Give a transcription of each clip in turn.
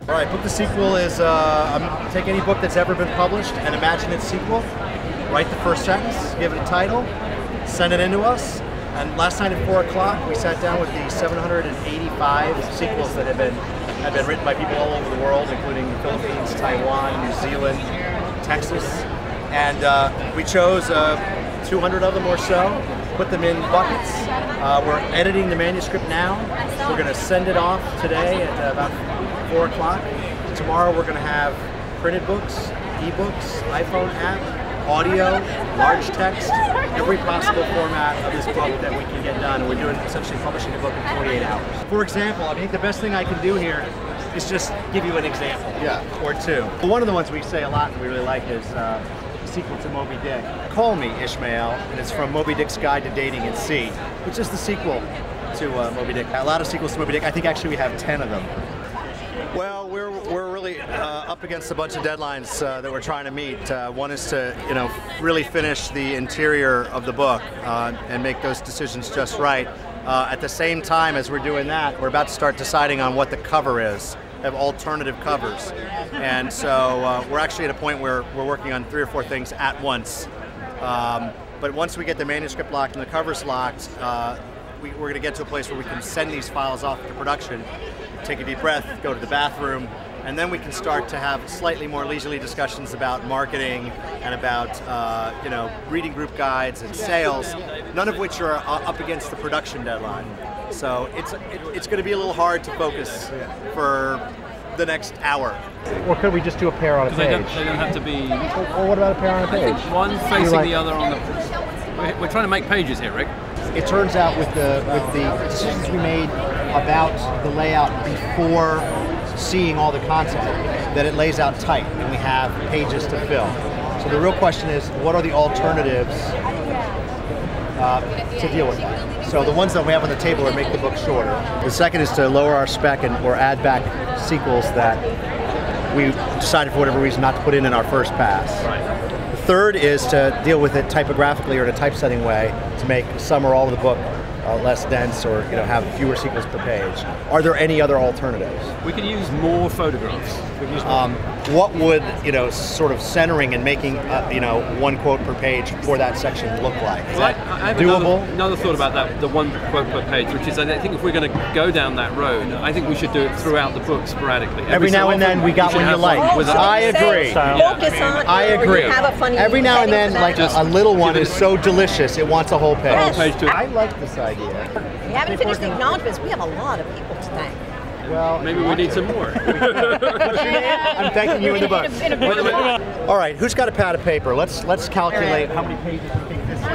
All right, Book the Sequel is, take any book that's ever been published and imagine its sequel, write the first sentence, give it a title, send it in to us. And last night at 4 o'clock, we sat down with the 785 sequels that have been written by people all over the world, including the Philippines, Taiwan, New Zealand, Texas. And we chose 200 of them or so, put them in buckets. We're editing the manuscript now. We're going to send it off today at about 4 o'clock. Tomorrow we're going to have printed books, ebooks, iPhone app, audio, large text, every possible format of this book that we can get done. And we're doing essentially publishing the book in 48 hours. For example, I think the best thing I can do here is just give you an example, or two. One of the ones we say a lot and we really like is the sequel to Moby Dick. Call Me, Ishmael, and it's from Moby Dick's Guide to Dating at Sea, which is the sequel to Moby Dick. A lot of sequels to Moby Dick. I think actually we have 10 of them. Well, we're really up against a bunch of deadlines that we're trying to meet. One is to, really finish the interior of the book and make those decisions just right. At the same time as we're doing that, we're about to start deciding on what the cover is. We have alternative covers, and so we're actually at a point where we're working on 3 or 4 things at once. But once we get the manuscript locked and the covers locked, we're going to get to a place where we can send these files off to production, take a deep breath, go to the bathroom, and then we can start to have slightly more leisurely discussions about marketing and about reading group guides and sales, none of which are up against the production deadline. So it's going to be a little hard to focus for the next hour. Or could we just do a pair on a page? They don't have to be... Or what about a pair on a page? One facing the other on the... We're trying to make pages here, Rick. It turns out with the decisions we made about the layout before seeing all the content, that it lays out tight and we have pages to fill. So the real question is, what are the alternatives to deal with that? So the ones that we have on the table are make the book shorter. The second is to lower our spec or add back sequels that we decided for whatever reason not to put in our first pass. Right. The third is to deal with it typographically or in a typesetting way to make some or all of the book less dense or have fewer sequels per page. Are there any other alternatives? We could use more photographs. What would sort of centering and making one quote per page for that section look like? Is that I have doable? Another thought about that, the one quote per page, which is I think if we're going to go down that road, I think we should do it throughout the book sporadically. Every now and then we got one you like. I agree. Focus on. I agree. Have a funny Every now and then, like a little one is so delicious it wants a whole page. Yes. Page two. I like this idea. We haven't finished the acknowledgements. We have a lot of people to thank. Well, maybe we need some more. What's your name? I'm thanking you in the book. All right, who's got a pad of paper? Let's calculate how many pages you think this is.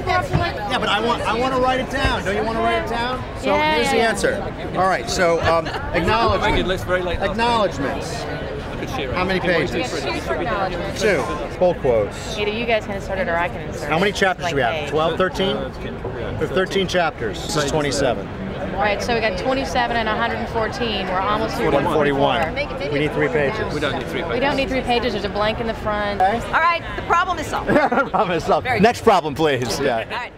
Yeah, but I want to write it down. Don't you want to write it down? So here's the answer. All right, so acknowledgements. Acknowledgements. How many pages? 2. Full quotes. Either you guys can insert it or I can insert it. How many chapters do we have? 12, 13? We have 13 chapters. This is 27. Right, so we got 27 and 114. We're almost through 141. We need 3 pages. We don't need 3 pages. We don't need 3 pages. There's a blank in the front. All right, the problem is solved. Problem is solved. Next problem, please. Yeah. All right.